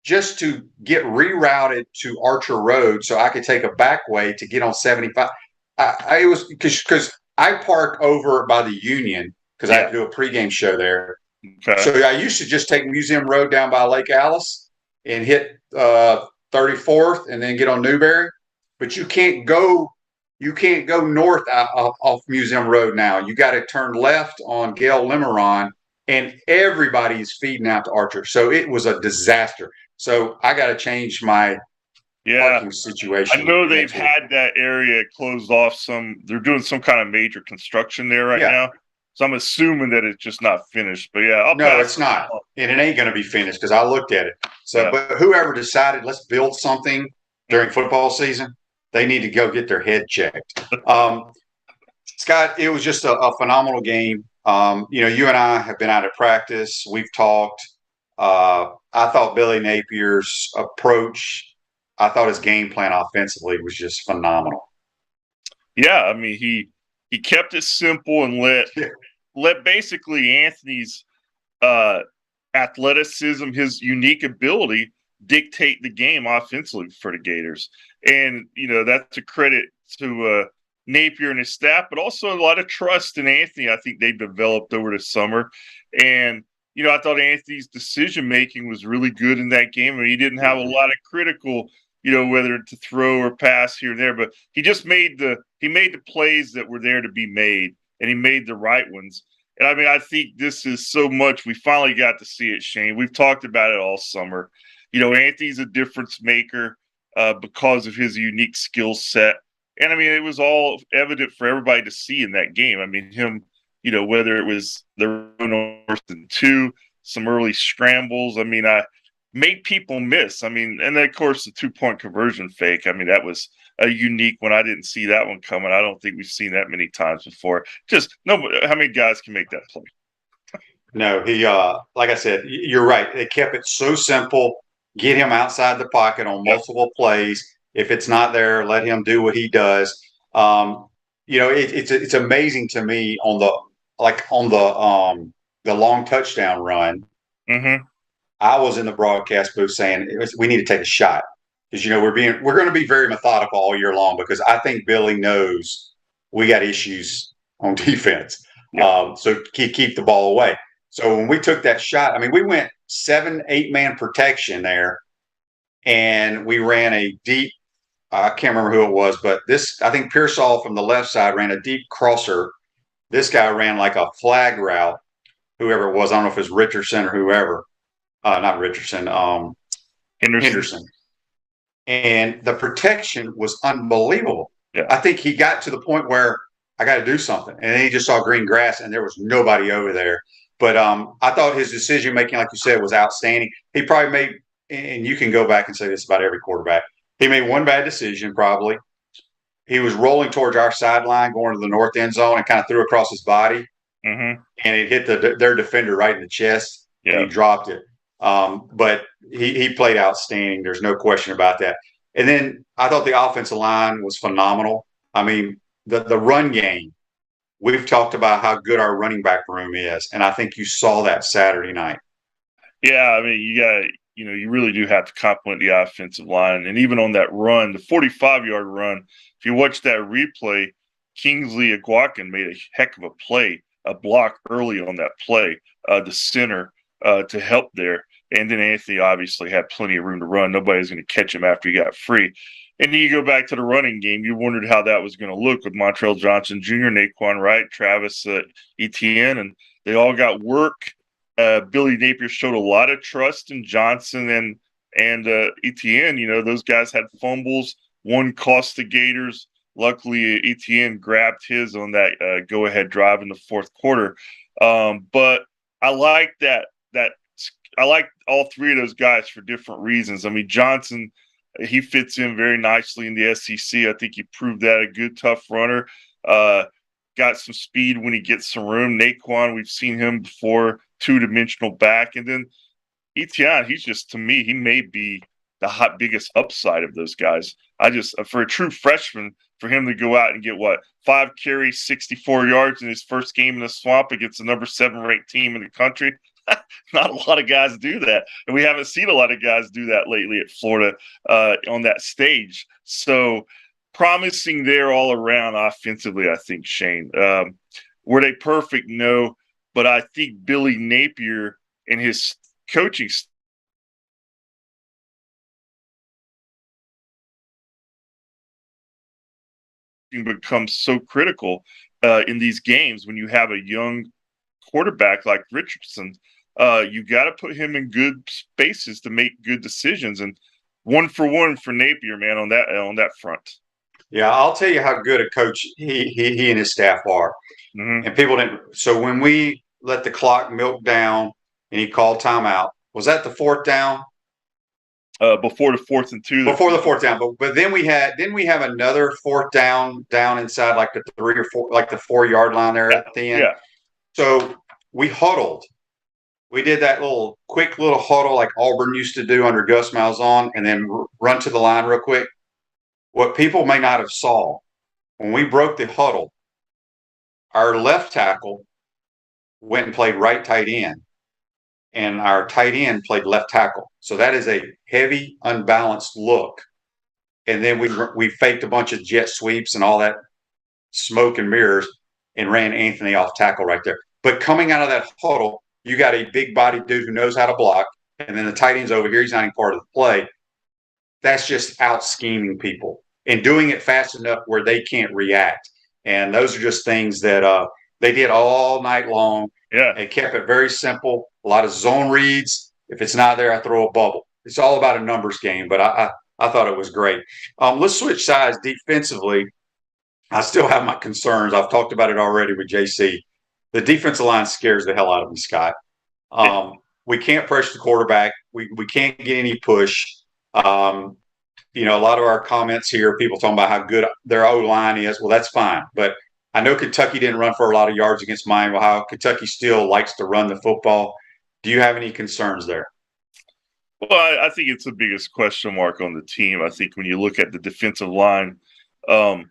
Speaker 2: just to get rerouted to Archer Road so I could take a back way to get on 75. It was because I park over by the Union because I had to do a pregame show there.
Speaker 5: Okay.
Speaker 2: So I used to just take Museum Road down by Lake Alice and hit 34th and then get on Newberry. But you can't go north off Museum Road now. You got to turn left on Gail Limeron, and everybody's feeding out to Archer. So it was a disaster. So I got to change my parking situation.
Speaker 5: I know they've had that area closed off. They're doing some kind of major construction there right now. So I'm assuming that it's just not finished. But
Speaker 2: no, it's not, and it ain't going to be finished because I looked at it. So, but whoever decided let's build something during football season, they need to go get their head checked. Scott, it was just a phenomenal game. You and I have been out of practice. We've talked. I thought Billy Napier's approach, I thought his game plan offensively was just phenomenal.
Speaker 5: Yeah, I mean, he kept it simple and let basically Anthony's athleticism, his unique ability dictate the game offensively for the Gators. And, that's a credit to Napier and his staff, but also a lot of trust in Anthony. I think they developed over the summer. And, I thought Anthony's decision-making was really good in that game. I mean, he didn't have a lot of critical, whether to throw or pass here and there, but he just made the plays that were there to be made, and he made the right ones. And I mean, I think this is so much. We finally got to see it, Shane. We've talked about it all summer. Anthony's a difference maker because of his unique skill set. And I mean, it was all evident for everybody to see in that game. I mean, him, whether it was the North and 2, some early scrambles. I mean, I made people miss. I mean, and then, of course, the 2-point conversion fake. I mean, that was a unique one. I didn't see that one coming. I don't think we've seen that many times before. Just no. How many guys can make that play?
Speaker 2: No, he. Like I said, you're right. They kept it so simple. Get him outside the pocket on multiple plays. If it's not there, let him do what he does. It's amazing to me on the long touchdown run.
Speaker 5: Mm-hmm.
Speaker 2: I was in the broadcast booth saying we need to take a shot because we're going to be very methodical all year long because I think Billy knows we got issues on defense. So keep the ball away. So when we took that shot, I mean, we went 7-8 man protection there, and we ran a deep. I can't remember who it was, but I think Pearsall from the left side ran a deep crosser. This guy ran like a flag route, whoever it was. I don't know if it was Richardson or whoever. Not Richardson, Henderson. And the protection was unbelievable.
Speaker 5: Yeah.
Speaker 2: I think he got to the point where I got to do something. And then he just saw green grass and there was nobody over there. But I thought his decision making, like you said, was outstanding. He probably made, and you can go back and say this about every quarterback, he made one bad decision probably. He was rolling towards our sideline, going to the north end zone, and kind of through across his body.
Speaker 5: Mm-hmm.
Speaker 2: And it hit their defender right in the chest, and he dropped it. But he played outstanding. There's no question about that. And then I thought the offensive line was phenomenal. I mean, the run game, we've talked about how good our running back room is, and I think you saw that Saturday night.
Speaker 5: Yeah, I mean, you really do have to compliment the offensive line. And even on that run, the 45-yard run, if you watch that replay, Kingsley Aguakin made a heck of a play, a block early on that play, the center to help there. And then Anthony obviously had plenty of room to run. Nobody's going to catch him after he got free. And then you go back to the running game. You wondered how that was going to look with Montrell Johnson Jr., Naquan Wright, Travis Etienne, and they all got work. Billy Napier showed a lot of trust in Johnson and Etienne. Those guys had fumbles. One cost the Gators. Luckily, Etienne grabbed his on that go-ahead drive in the fourth quarter. But I like that. I like all three of those guys for different reasons. I mean, Johnson, he fits in very nicely in the SEC. I think he proved that a good, tough runner. Got some speed when he gets some room. Naquan, we've seen him before, two-dimensional back. And then Etienne, he's just, to me, he may be the biggest upside of those guys. For a true freshman, for him to go out and get 5 carries, 64 yards in his first game in the Swamp against the number 7 ranked team in the country. Not a lot of guys do that. And we haven't seen a lot of guys do that lately at Florida on that stage. So promising there all around offensively, I think, Shane. Were they perfect? No. But I think Billy Napier and his coaching becomes so critical in these games when you have a young quarterback like Richardson. You got to put him in good spaces to make good decisions, and 1-for-1 for Napier, man, on that front.
Speaker 2: Yeah, I'll tell you how good a coach he and his staff are.
Speaker 5: Mm-hmm.
Speaker 2: And people didn't. So when we let the clock milk down and he called timeout, was that the fourth down?
Speaker 5: Before the 4th and 2.
Speaker 2: Before the fourth down, but then we have another fourth down inside like the 3 or 4, like the 4-yard line there at the end.
Speaker 5: Yeah.
Speaker 2: So we huddled. We did that quick little huddle like Auburn used to do under Gus Malzahn, and then run to the line real quick. What people may not have saw, when we broke the huddle, our left tackle went and played right tight end. and our tight end played left tackle. So that is a heavy, unbalanced look. And then we faked a bunch of jet sweeps and all that smoke and mirrors and ran Anthony off tackle right there. But coming out of that huddle, you got a big body dude who knows how to block, and then the tight end's over here. He's not even part of the play. That's just out scheming people and doing it fast enough where they can't react. And those are just things that they did all night long.
Speaker 5: Yeah.
Speaker 2: They kept it very simple. A lot of zone reads. If it's not there, I throw a bubble. It's all about a numbers game, but I thought it was great. Let's switch sides defensively. I still have my concerns. I've talked about it already with JC. The defensive line scares the hell out of me, Scott. We can't pressure the quarterback. We can't get any push. A lot of our comments here, people talking about how good their O-line is. Well, that's fine. But I know Kentucky didn't run for a lot of yards against Miami, Ohio. Kentucky still likes to run the football. Do you have any concerns there?
Speaker 5: Well, I think it's the biggest question mark on the team. I think when you look at the defensive line, I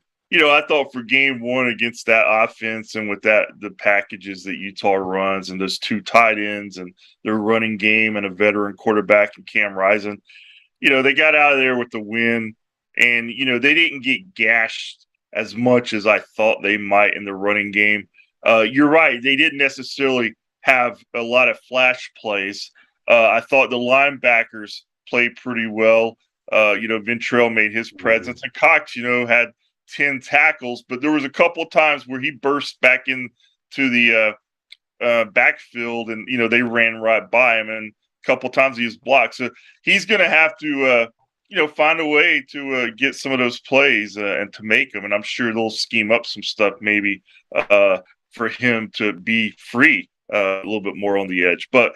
Speaker 5: thought for game one against that offense and with the packages that Utah runs and those two tight ends and their running game and a veteran quarterback and Cam Rising, they got out of there with the win, and, they didn't get gashed as much as I thought they might in the running game. You're right. They didn't necessarily have a lot of flash plays. I thought the linebackers played pretty well. Ventrell made his presence, and Cox, had 10 tackles, but there was a couple of times where he burst back into the backfield, and they ran right by him, and a couple of times he was blocked. So he's going to have to find a way to get some of those plays and to make them, and I'm sure they'll scheme up some stuff maybe for him to be free a little bit more on the edge. But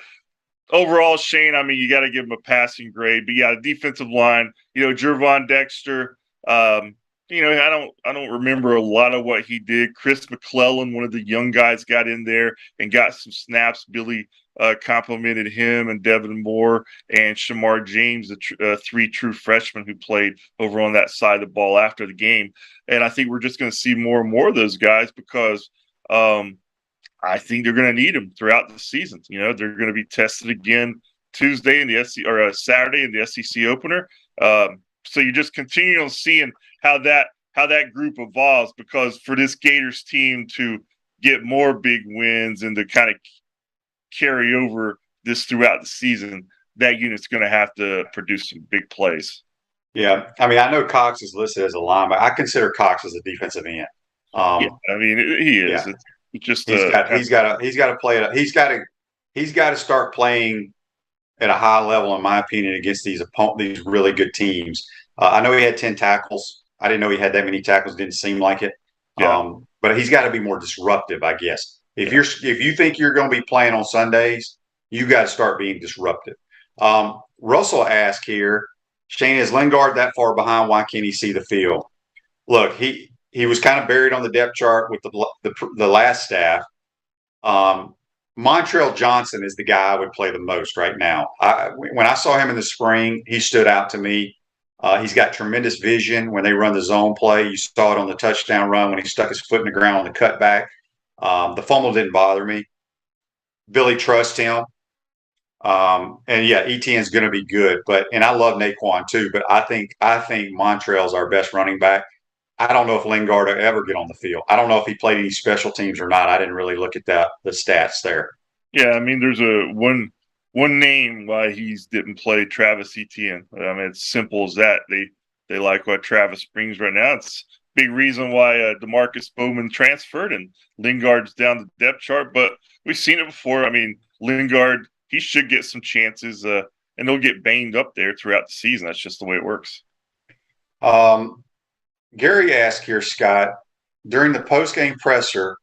Speaker 5: overall, Shane, you got to give him a passing grade. But yeah, the defensive line, Gervon Dexter, I don't remember a lot of what he did. Chris McClellan, one of the young guys, got in there and got some snaps. Billy complimented him, and Devin Moore and Shamar James, the three true freshmen who played over on that side of the ball after the game. And I think we're just going to see more and more of those guys because I think they're going to need them throughout the season. They're going to be tested again Tuesday in the Saturday in the SEC opener. So you just continue on seeing how that group evolves, because for this Gators team to get more big wins and to kind of carry over this throughout the season, that unit's going to have to produce some big plays.
Speaker 2: Yeah. I know Cox is listed as a linebacker. I consider Cox as a defensive end.
Speaker 5: He is.
Speaker 2: Yeah.
Speaker 5: It's just
Speaker 2: he's got to play it. He's got to start playing at a high level, in my opinion, against these really good teams. I know he had 10 tackles. I didn't know he had that many tackles. Didn't seem like it.
Speaker 5: Yeah.
Speaker 2: But he's got to be more disruptive, I guess. If you think you're going to be playing on Sundays, you got to start being disruptive. Russell asked here, Shane, is Lingard that far behind? Why can't he see the field? Look, he was kind of buried on the depth chart with the last staff. Montrell Johnson is the guy I would play the most right now. When I saw him in the spring, he stood out to me. He's got tremendous vision when they run the zone play. You saw it on the touchdown run when he stuck his foot in the ground on the cutback. The fumble didn't bother me. Billy trusts him. And yeah, Etienne's going to be good, and I love Naquan too, but I think Montrell's our best running back. I don't know if Lingard will ever get on the field. I don't know if he played any special teams or not. I didn't really look at the stats there.
Speaker 5: Yeah, there's one name why he didn't play, Travis Etienne. It's simple as that. They like what Travis brings right now. It's a big reason why DeMarcus Bowman transferred and Lingard's down the depth chart. But we've seen it before. Lingard, he should get some chances, and he'll get banged up there throughout the season. That's just the way it works.
Speaker 2: Gary asked here, Scott, during the post-game presser,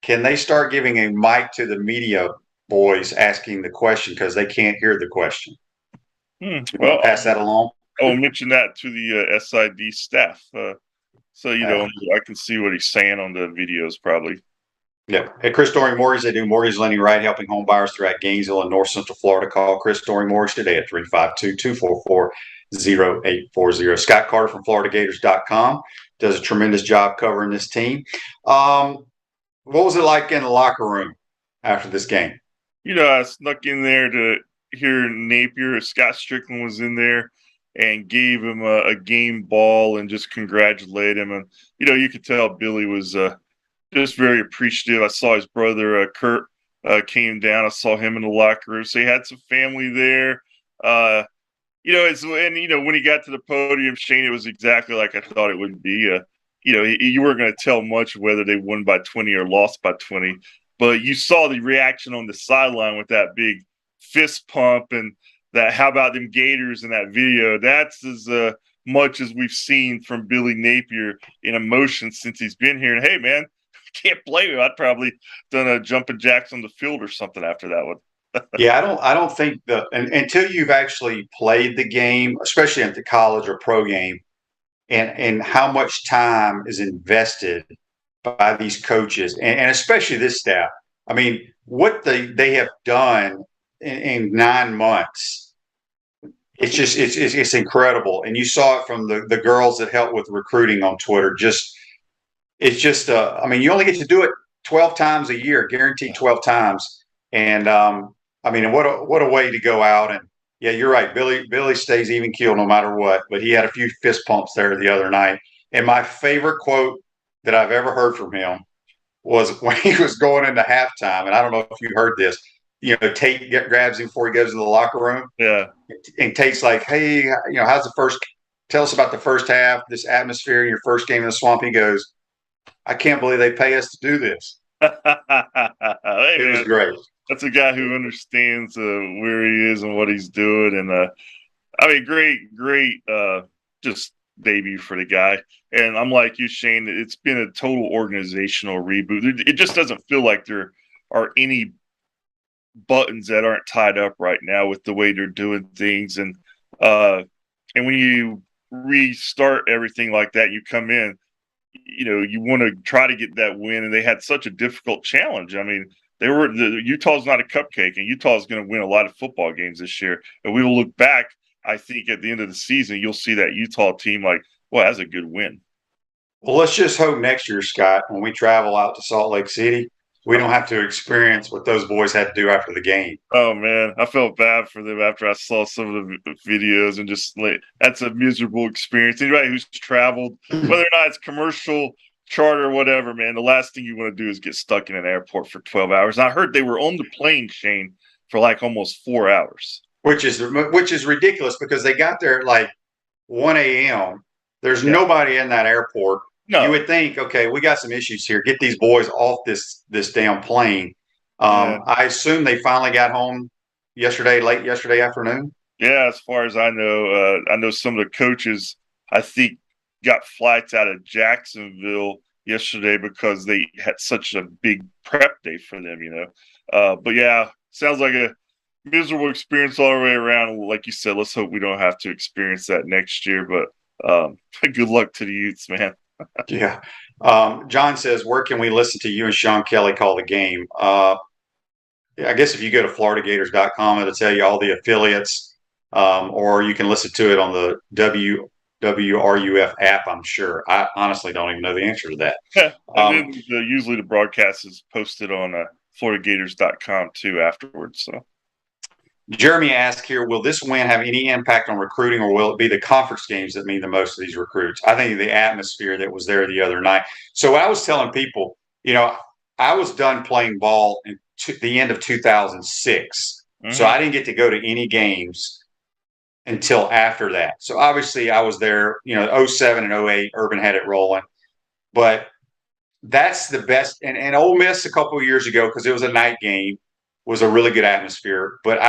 Speaker 2: can they start giving a mic to the media boys asking the question because they can't hear the question?
Speaker 5: Well,
Speaker 2: pass that along.
Speaker 5: I'll mention that to the SID staff. So, I can see what he's saying on the videos probably.
Speaker 2: Yeah. At Chris Doring Mortgage, they do mortgage lending right, helping home buyers throughout Gainesville and North Central Florida. Call Chris Doring Mortgage today at 352-244-0840. Scott Carter from FloridaGators.com does a tremendous job covering this team. What was it like in the locker room after this game?
Speaker 5: I snuck in there to hear Napier. Scott Strickland was in there and gave him a game ball and just congratulate him. And, you could tell Billy was just very appreciative. I saw his brother, Kurt, came down. I saw him in the locker room. So he had some family there. When he got to the podium, Shane, it was exactly like I thought it would be. You weren't going to tell much whether they won by 20 or lost by 20, but you saw the reaction on the sideline with that big fist pump and that "how about them Gators" in that video. That's as much as we've seen from Billy Napier in emotion since he's been here. And hey, man, can't blame him. I'd probably done a jumping jacks on the field or something after that one.
Speaker 2: Yeah, I don't think until you've actually played the game, especially at the college or pro game, and how much time is invested by these coaches and especially this staff. I mean, what they have done in 9 months, it's incredible. And you saw it from the girls that helped with recruiting on Twitter. I mean, you only get to do it 12 times a year, guaranteed 12 times. And and what a way to go out. And yeah, you're right. Billy stays even keel no matter what, but he had a few fist pumps there the other night. And my favorite quote that I've ever heard from him was when he was going into halftime. And I don't know if you heard this, Tate grabs him before he goes to the locker room.
Speaker 5: Yeah.
Speaker 2: And Tate's like, "Hey, tell us about the first half, this atmosphere in your first game in the Swamp." He goes, "I can't believe they pay us to do this."
Speaker 5: Hey,
Speaker 2: it was great.
Speaker 5: That's a guy who understands where he is and what he's doing. And great just debut for the guy. And I'm like you, Shane, it's been a total organizational reboot. It just doesn't feel like there are any buttons that aren't tied up right now with the way they're doing things. And when you restart everything like that, you come in, you want to try to get that win. And they had such a difficult challenge. I mean, Utah's not a cupcake, and Utah's going to win a lot of football games this year. And we will look back, I think, at the end of the season, you'll see that Utah team like, well, that's a good win.
Speaker 2: Well, let's just hope next year, Scott, when we travel out to Salt Lake City, we don't have to experience what those boys had to do after the game.
Speaker 5: Oh, man, I felt bad for them after I saw some of the videos, and just that's a miserable experience. Anybody who's traveled, whether or not it's commercial, charter, whatever, man, the last thing you want to do is get stuck in an airport for 12 hours. And I heard they were on the plane, Shane, for like almost 4 hours.
Speaker 2: Which is ridiculous because they got there at like 1 a.m. There's nobody in that airport. No. You would think, okay, we got some issues here. Get these boys off this damn plane. I assume they finally got home late yesterday afternoon.
Speaker 5: Yeah, as far as I know some of the coaches, I think, got flights out of Jacksonville yesterday because they had such a big prep day for them, But yeah, sounds like a miserable experience all the way around. Like you said, let's hope we don't have to experience that next year. But good luck to the Utes, man.
Speaker 2: Yeah. John says, where can we listen to you and Sean Kelly call the game? I guess if you go to floridagators.com, it'll tell you all the affiliates, or you can listen to it on the WRUF app, I'm sure. I honestly don't even know the answer to that.
Speaker 5: And then usually the broadcast is posted on floridagators.com too afterwards. So
Speaker 2: Jeremy asked here, will this win have any impact on recruiting, or will it be the conference games that mean the most to these recruits? I think the atmosphere that was there the other night. So I was telling people, I was done playing ball in the end of 2006. Mm-hmm. So I didn't get to go to any games until after that. So obviously I was there, 07 and 08, Urban had it rolling. But that's the best. And Ole Miss a couple of years ago, because it was a night game, was a really good atmosphere. But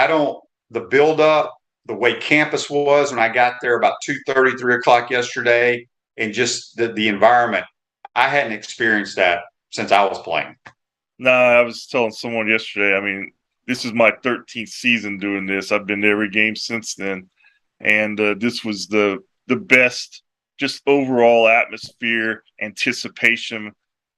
Speaker 2: the build-up, the way campus was when I got there about 2:30, 3 o'clock yesterday, and just the environment, I hadn't experienced that since I was playing.
Speaker 5: No, I was telling someone yesterday, I mean, this is my 13th season doing this. I've been to every game since then. And this was the best just overall atmosphere, anticipation.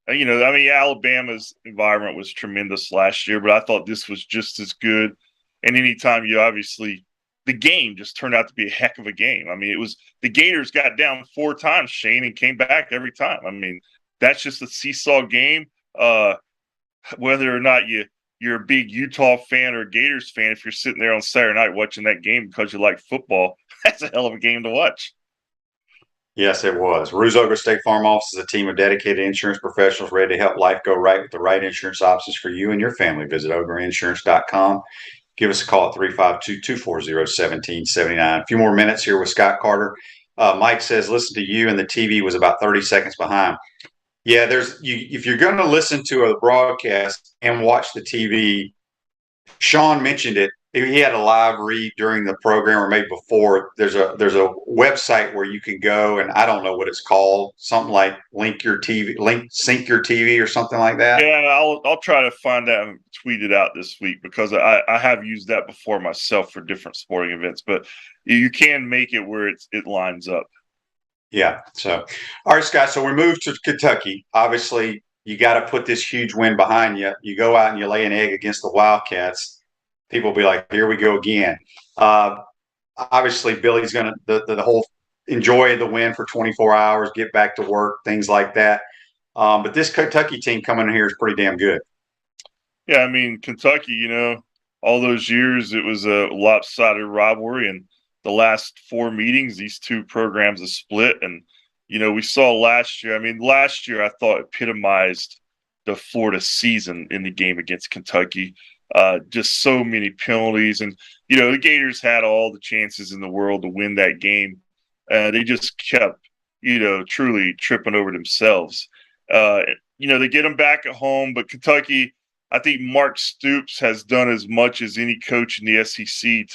Speaker 5: Alabama's environment was tremendous last year, but I thought this was just as good. And anytime the game just turned out to be a heck of a game. I mean, it was the Gators got down 4 times, Shane, and came back every time. I mean, that's just a seesaw game. Whether or not you you're a big Utah fan or Gators fan, if you're sitting there on Saturday night watching that game because you like football, that's a hell of a game to watch.
Speaker 2: Yes, it was. Ruzoga State Farm Office is a team of dedicated insurance professionals ready to help life go right with the right insurance options for you and your family. Visit ogreInsurance.com. Give us a call at 352-240-1779. A few more minutes here with Scott Carter. Mike says, listen to you, and the TV was about 30 seconds behind. Yeah, if you're going to listen to a broadcast and watch the TV, Sean mentioned it. He had a live read during the program, or maybe before. There's a website where you can go, and I don't know what it's called. Something like sync your TV, or something like that.
Speaker 5: Yeah, I'll try to find that and tweet it out this week, because I have used that before myself for different sporting events. But you can make it where it lines up.
Speaker 2: Yeah. So, all right, Scott. So we moved to Kentucky. Obviously, you got to put this huge win behind you. You go out and you lay an egg against the Wildcats. People will be like, here we go again. Obviously, Billy's going to the whole enjoy the win for 24 hours, get back to work, things like that. But this Kentucky team coming in here is pretty damn good.
Speaker 5: Yeah, I mean, Kentucky, all those years it was a lopsided rivalry, and the last 4 meetings, these two programs have split. And, we saw last year. I mean, last year I thought epitomized the Florida season in the game against Kentucky. Just so many penalties. And, the Gators had all the chances in the world to win that game. They just kept, truly tripping over themselves. They get them back at home. But Kentucky, I think Mark Stoops has done as much as any coach in the SEC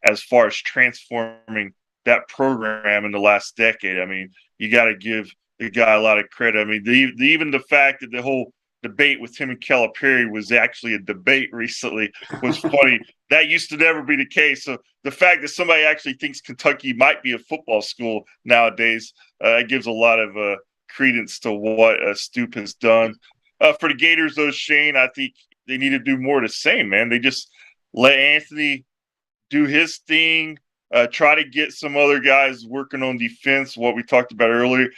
Speaker 5: as far as transforming that program in the last decade. I mean, you got to give the guy a lot of credit. I mean, even the fact that the whole debate with him and Calipari was actually a debate recently was funny. That used to never be the case. So the fact that somebody actually thinks Kentucky might be a football school nowadays, gives a lot of credence to what Stoop has done. For the Gators, though, Shane, I think they need to do more of the same, man. They just let Anthony do his thing, try to get some other guys working on defense, what we talked about earlier.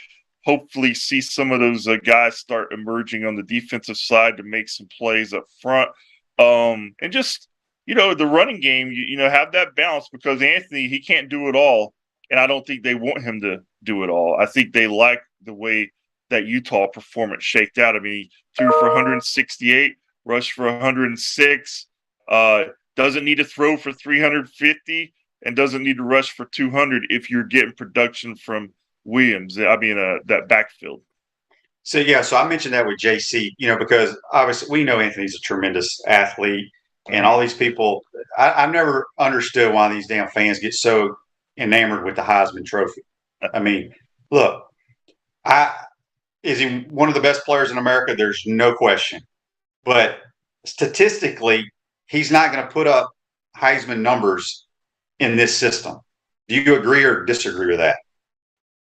Speaker 5: Hopefully see some of those guys start emerging on the defensive side to make some plays up front. And just, the running game, have that balance, because Anthony, he can't do it all. And I don't think they want him to do it all. I think they like the way that Utah performance shaked out. I mean, he threw for 168, rushed for 106, doesn't need to throw for 350, and doesn't need to rush for 200 if you're getting production from Williams. That backfield.
Speaker 2: So I mentioned that with JC, because obviously we know Anthony's a tremendous athlete, and all these people. I've never understood why these damn fans get so enamored with the Heisman Trophy. I mean, look, is he one of the best players in America? There's no question, but statistically, he's not going to put up Heisman numbers in this system. Do you agree or disagree with that?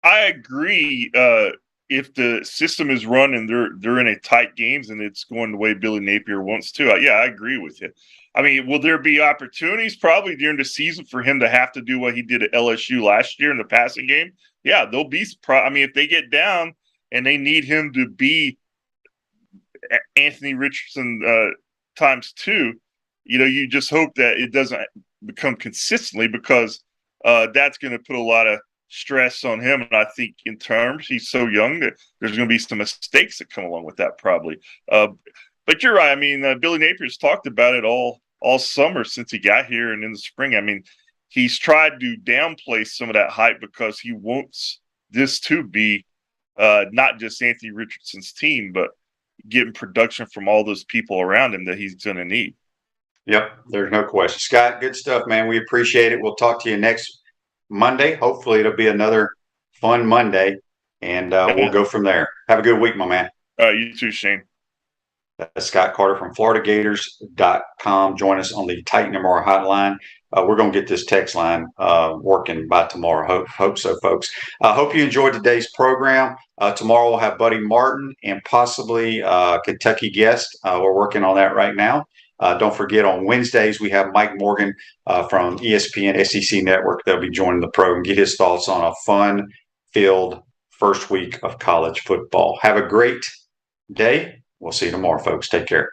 Speaker 5: I agree. If the system is run and they're in a tight games and it's going the way Billy Napier wants to, I agree with you. I mean, will there be opportunities probably during the season for him to have to do what he did at LSU last year in the passing game? Yeah, there'll be. If they get down and they need him to be Anthony Richardson times 2, you just hope that it doesn't become consistently, because that's going to put a lot of stress on him. And I think in terms, he's so young that there's going to be some mistakes that come along with that probably. But you're right. I mean, Billy Napier's talked about it all summer since he got here and in the spring. I mean, he's tried to downplay some of that hype because he wants this to be not just Anthony Richardson's team, but getting production from all those people around him that he's going to need.
Speaker 2: Yep, there's no question. Scott, good stuff, man. We appreciate it. We'll talk to you next Monday. Hopefully it'll be another fun Monday, and we'll go from there. Have a good week, my man.
Speaker 5: You too, Shane.
Speaker 2: That's Scott Carter from FloridaGators.com. Join us on the Titan MR hotline. We're going to get this text line working by tomorrow. Hope so, folks. Hope you enjoyed today's program. Tomorrow we'll have Buddy Martin and possibly a Kentucky guest. We're working on that right now. Don't forget, on Wednesdays, we have Mike Morgan from ESPN SEC Network. They'll be joining the program, get his thoughts on a fun-filled first week of college football. Have a great day. We'll see you tomorrow, folks. Take care.